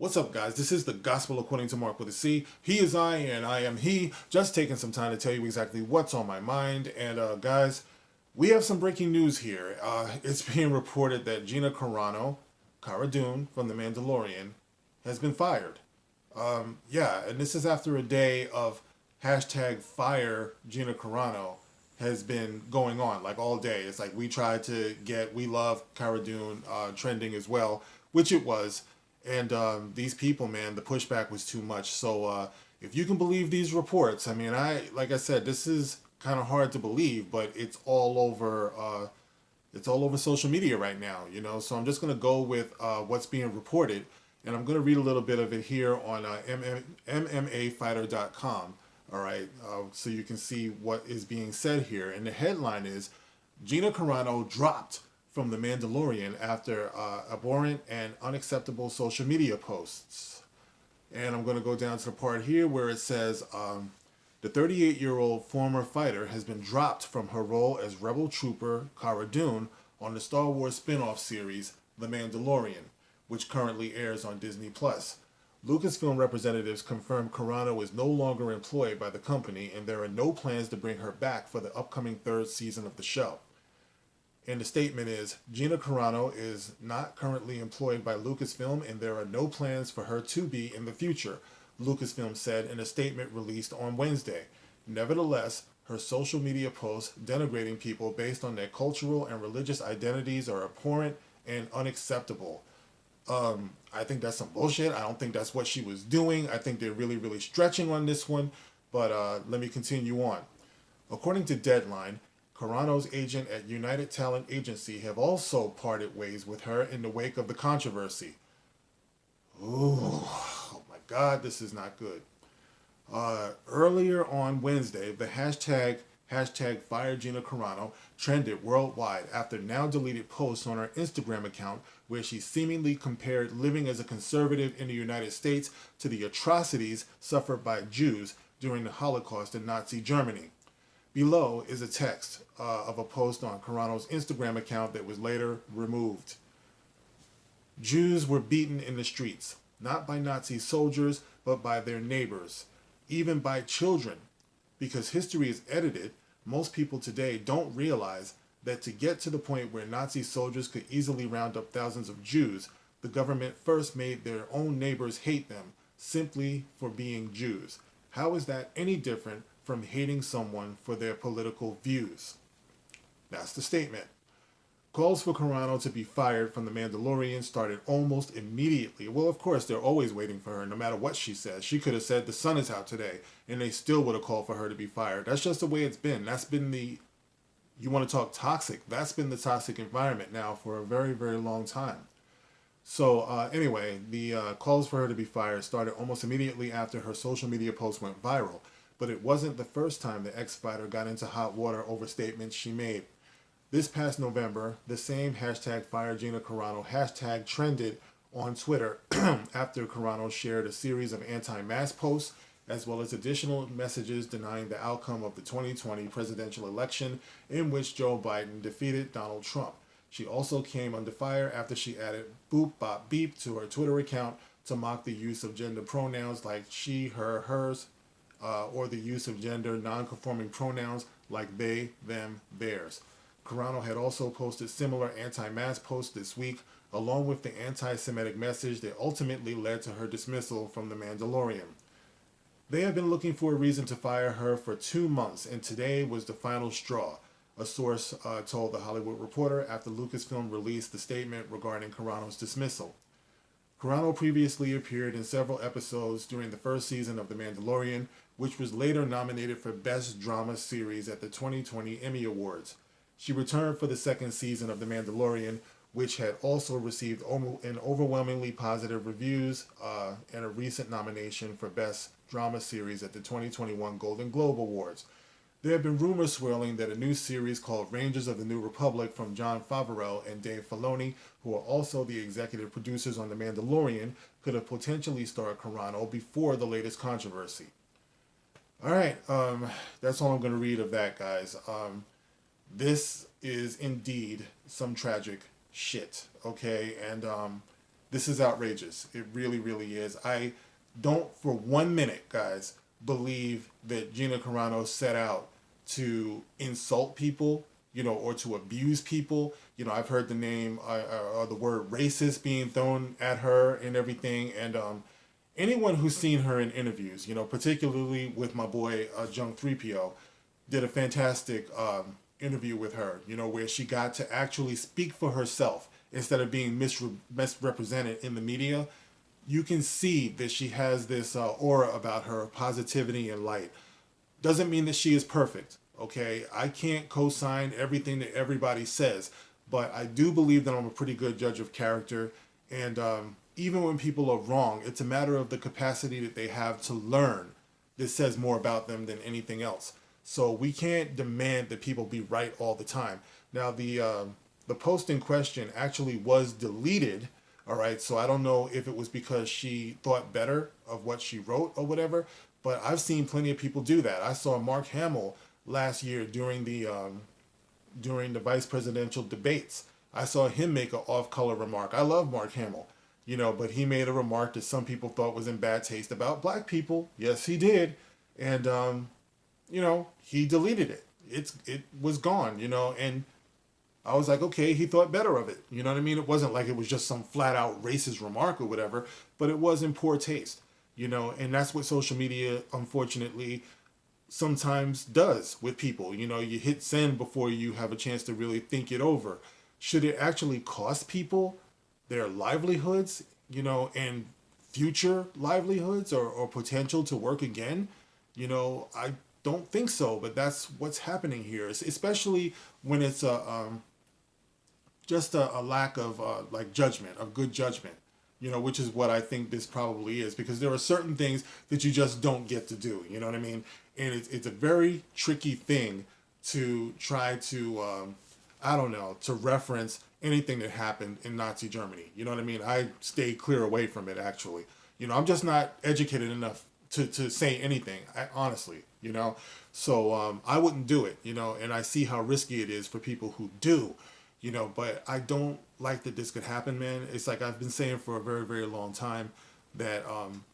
What's up, guys? This is the Gospel According to Mark with a C. He is I, and I am he. Just taking some time to tell you exactly what's on my mind. And, guys, we have some breaking news here. It's being reported that Gina Carano, Cara Dune from The Mandalorian, has been fired. Yeah, and this is after a day of hashtag fire Gina Carano has been going on like all day. It's like we tried to get We Love Cara Dune trending as well, which it was. And these people, man, the pushback was too much. So if you can believe these reports, I mean, like I said, this is kind of hard to believe, but it's all over. It's all over social media right now, you know. So I'm just gonna go with what's being reported, and I'm gonna read a little bit of it here on MMAfighter.com. All right, so you can see what is being said here. And the headline is Gina Carano dropped from The Mandalorian after abhorrent and unacceptable social media posts. And I'm going to go down to the part here where it says the 38-year-old former fighter has been dropped from her role as Rebel Trooper Cara Dune on the Star Wars spin-off series The Mandalorian, which currently airs on Disney+. LuKKasfilm representatives confirmed Carano is no longer employed by the company, and there are no plans to bring her back for the upcoming third season of the show. And the statement is, Gina Carano is not currently employed by LuKKasfilm, and there are no plans for her to be in the future, LuKKasfilm said in a statement released on Wednesday. Nevertheless, her social media posts denigrating people based on their cultural and religious identities are abhorrent and unacceptable. I think that's some bullshit. I don't think that's what she was doing. I think they're really, really stretching on this one. But let me continue on. According to Deadline, Carano's agent at United Talent Agency have also parted ways with her in the wake of the controversy. Ooh, oh my God, this is not good. Earlier on Wednesday, the hashtag Fire Gina Carano trended worldwide after now deleted posts on her Instagram account where she seemingly compared living as a conservative in the United States to the atrocities suffered by Jews during the Holocaust in Nazi Germany. Below is a text of a post on Carano's Instagram account that was later removed. Jews were beaten in the streets, not by Nazi soldiers, but by their neighbors, even by children. Because history is edited, most people today don't realize that to get to the point where Nazi soldiers could easily round up thousands of Jews, the government first made their own neighbors hate them simply for being Jews. How is that any different from hating someone for their political views? That's the statement. Calls for Carano to be fired from The Mandalorian started almost immediately. Well, of course, they're always waiting for her, no matter what she says. She could have said the sun is out today, and they still would have called for her to be fired. That's just the way it's been. That's been you want to talk toxic, that's been the toxic environment now for a very, very long time. So anyway, the calls for her to be fired started almost immediately after her social media post went viral. But it wasn't the first time the ex-fighter got into hot water over statements she made. This past November, the same hashtag Fire Gina Carano hashtag trended on Twitter after Carano shared a series of anti-mask posts as well as additional messages denying the outcome of the 2020 presidential election in which Joe Biden defeated Donald Trump. She also came under fire after she added boop bop beep to her Twitter account to mock the use of gender pronouns like she, her, hers, or the use of gender non-conforming pronouns like they, them, theirs. Carano had also posted similar anti-mask posts this week, along with the anti-Semitic message that ultimately led to her dismissal from The Mandalorian. They have been looking for a reason to fire her for 2 months, and today was the final straw, a source told The Hollywood Reporter after LuKKasfilm released the statement regarding Carano's dismissal. Carano previously appeared in several episodes during the first season of The Mandalorian, which was later nominated for Best Drama Series at the 2020 Emmy Awards. She returned for the second season of The Mandalorian, which had also received overwhelmingly positive reviews and a recent nomination for Best Drama Series at the 2021 Golden Globe Awards. There have been rumors swirling that a new series called Rangers of the New Republic from Jon Favreau and Dave Filoni, who are also the executive producers on The Mandalorian, could have potentially starred Carano before the latest controversy. All right, that's all I'm going to read of that, guys. This is indeed some tragic shit, okay? And This is outrageous. It really, really is. I don't for 1 minute, guys, believe that Gina Carano set out to insult people, or to abuse people. I've heard the name or the word racist being thrown at her and everything. And anyone who's seen her in interviews, particularly with my boy Jung 3PO, did a fantastic interview with her, where she got to actually speak for herself instead of being misrepresented in the media. You can see that she has this aura about her, positivity and light. Doesn't mean that she is perfect, okay? I can't co-sign everything that everybody says, but I do believe that I'm a pretty good judge of character. And even when people are wrong, it's a matter of the capacity that they have to learn. This says more about them than anything else. So we can't demand that people be right all the time. Now, the post in question actually was deleted. All right, so I don't know if it was because she thought better of what she wrote or whatever, but I've seen plenty of people do that. I saw Mark Hamill last year during the vice presidential debates. I saw him make an off-color remark. I love Mark Hamill, but he made a remark that some people thought was in bad taste about black people. Yes, he did, and he deleted it. It was gone, and I was like, okay, he thought better of it. You know what I mean? It wasn't like it was just some flat out racist remark or whatever, but it was in poor taste, and that's what social media, unfortunately, sometimes does with people. You hit send before you have a chance to really think it over. Should it actually cost people their livelihoods, and future livelihoods or potential to work again? I don't think so, but that's what's happening here, especially when it's just a lack of judgment, of good judgment, which is what I think this probably is, because there are certain things that you just don't get to do, you know what I mean? And it's a very tricky thing to try to, I don't know, to reference anything that happened in Nazi Germany. You know what I mean? I stay clear away from it, actually. I'm just not educated enough to say anything, honestly, So I wouldn't do it, and I see how risky it is for people who do. But I don't like that this could happen, man. It's like I've been saying for a very, very long time that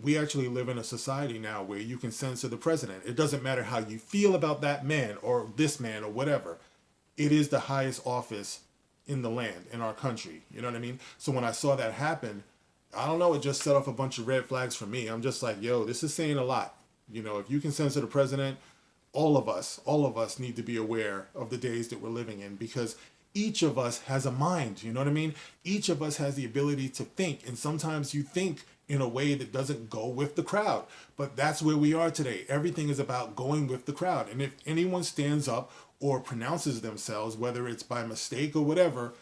we actually live in a society now where you can censor the president. It doesn't matter how you feel about that man or this man or whatever. It is the highest office in the land, in our country. You know what I mean? So when I saw that happen, I don't know, it just set off a bunch of red flags for me. I'm just like, yo, this is saying a lot. If you can censor the president, all of us need to be aware of the days that we're living in, because each of us has a mind, you know what I mean? Each of us has the ability to think, and sometimes you think in a way that doesn't go with the crowd. But that's where we are today. Everything is about going with the crowd. And if anyone stands up or pronounces themselves, whether it's by mistake or whatever,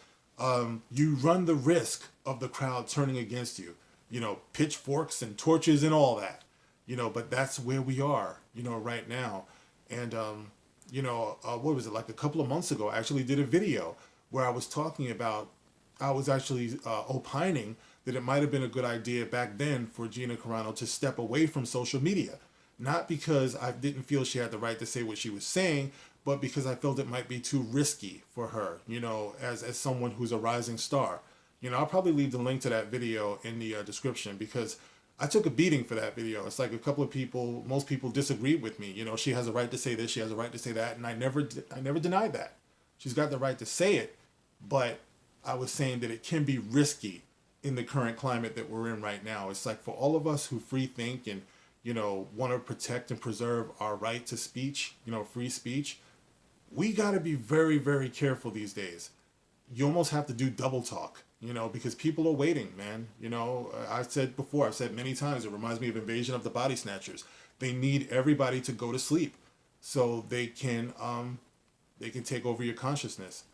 you run the risk of the crowd turning against you. Pitchforks and torches and all that. But that's where we are, right now. And what was it, like a couple of months ago, I actually did a video where I was talking about, I was actually opining that it might have been a good idea back then for Gina Carano to step away from social media. Not because I didn't feel she had the right to say what she was saying, but because I felt it might be too risky for her, as someone who's a rising star. I'll probably leave the link to that video in the description, because I took a beating for that video. It's like a couple of people, most people disagreed with me. She has a right to say this, she has a right to say that, and I never denied that. She's got the right to say it, but I was saying that it can be risky in the current climate that we're in right now. It's like for all of us who free think and, want to protect and preserve our right to speech, free speech, we got to be very, very careful these days. You almost have to do double talk. Because people are waiting, man. I've said before, I've said many times, it reminds me of Invasion of the Body Snatchers. They need everybody to go to sleep so they can take over your consciousness.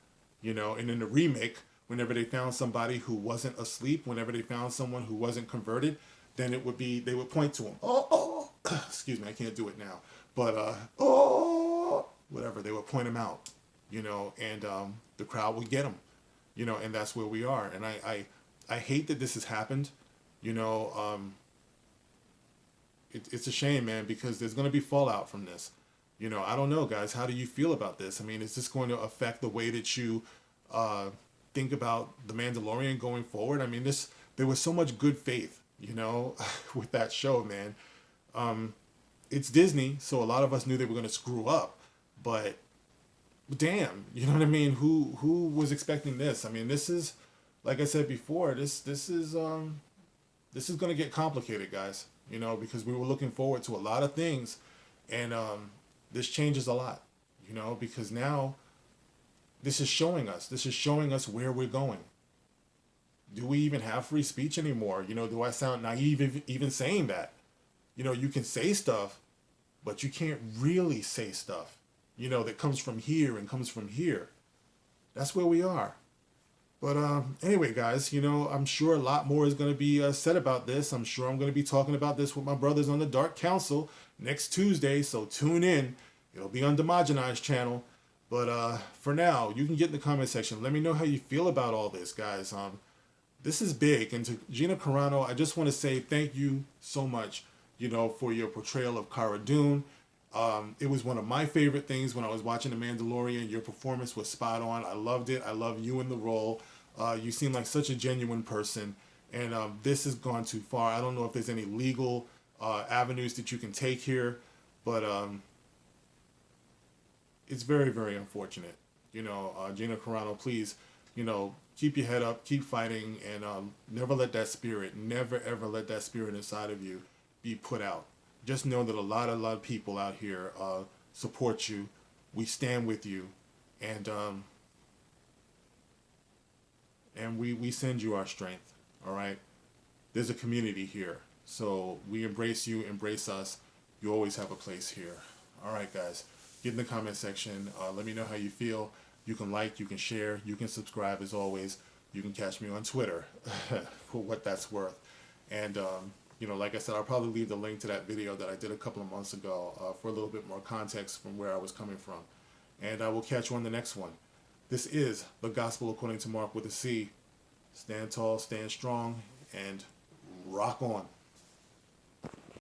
And in the remake, whenever they found somebody who wasn't asleep, whenever they found someone who wasn't converted, then they would point to them. Oh, excuse me, I can't do it now. But, whatever, they would point them out, and the crowd would get them. And that's where we are. And I hate that this has happened. It's a shame, man, because there's going to be fallout from this. I don't know, guys. How do you feel about this? I mean, is this going to affect the way that you think about The Mandalorian going forward? I mean, this there was so much good faith, with that show, man. It's Disney, so a lot of us knew they were going to screw up, but damn, you know what I mean? Who was expecting this? I mean, this is, like I said before, this is going to get complicated, guys. Because we were looking forward to a lot of things, and this changes a lot. Because now this is showing us where we're going. Do we even have free speech anymore? Do I sound naive even saying that? You can say stuff, but you can't really say stuff, that comes from here and comes from here. That's where we are. But anyway, guys, I'm sure a lot more is going to be said about this. I'm sure I'm going to be talking about this with my brothers on the Dark Council next Tuesday, so tune in. It'll be on Demogenized channel. But for now, you can get in the comment section. Let me know how you feel about all this, guys. This is big. And to Gina Carano, I just want to say thank you so much, for your portrayal of Cara Dune. It was one of my favorite things when I was watching The Mandalorian. Your performance was spot on. I loved it. I love you in the role. You seem like such a genuine person. And this has gone too far. I don't know if there's any legal avenues that you can take here. But it's very, very unfortunate. Gina Carano, please, keep your head up, keep fighting, and never let that spirit, never ever let that spirit inside of you be put out. Just know that a lot of people out here support you. We stand with you, and we send you our strength. All right. There's a community here, so we embrace you, embrace us. You always have a place here. All right, guys. Get in the comment section. Let me know how you feel. You can like, you can share, you can subscribe. As always, you can catch me on Twitter for what that's worth. And like I said, I'll probably leave the link to that video that I did a couple of months ago for a little bit more context from where I was coming from. And I will catch you on the next one. This is The Gospel According to Mark with a C. Stand tall, stand strong, and rock on.